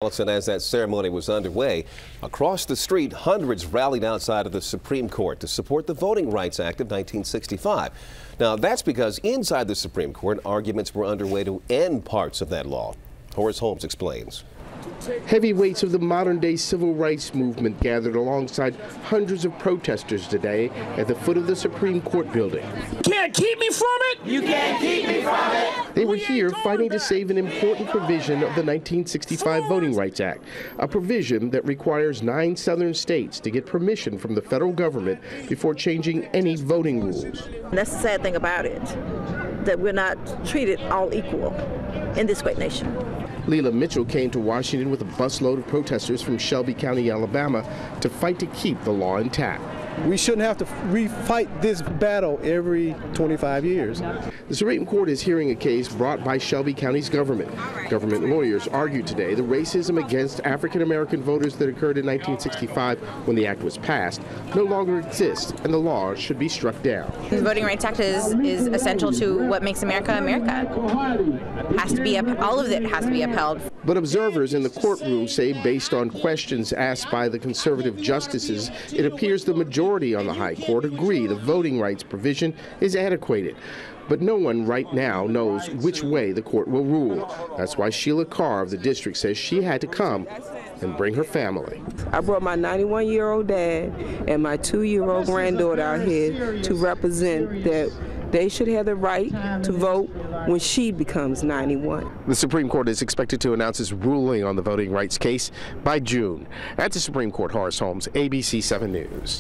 As that ceremony was underway, across the street, hundreds rallied outside of the Supreme Court to support the Voting Rights Act of 1965. Now, that's because inside the Supreme Court, arguments were underway to end parts of that law. Horace Holmes explains. Heavyweights of the modern-day civil rights movement gathered alongside hundreds of protesters today at the foot of the Supreme Court building. You can't keep me from it! You can't keep me from it! They were here fighting to save an important provision of the 1965 Voting Rights Act, a provision that requires 9 southern states to get permission from the federal government before changing any voting rules. That's the sad thing about it, that we're not treated all equal in this great nation. Leila Mitchell came to Washington with a busload of protesters from Shelby County, Alabama, to fight to keep the law intact. We shouldn't have to refight this battle every 25 years. The Supreme Court is hearing a case brought by Shelby County's government. Government lawyers argued today the racism against African-American voters that occurred in 1965 when the act was passed no longer exists, and the law should be struck down. The Voting Rights Act is essential to what makes America America. All of it has to be upheld. But observers in the courtroom say, based on questions asked by the conservative justices, it appears the majority on the High Court agree the voting rights provision is antiquated. But no one right now knows which way the court will rule. That's why Sheila Carr of the district says she had to come and bring her family. I brought my 91-year-old dad and my 2-year-old granddaughter out here to represent that they should have the right to vote when she becomes 91. The Supreme Court is expected to announce its ruling on the voting rights case by June. At the Supreme Court, Horace Holmes, ABC 7 News.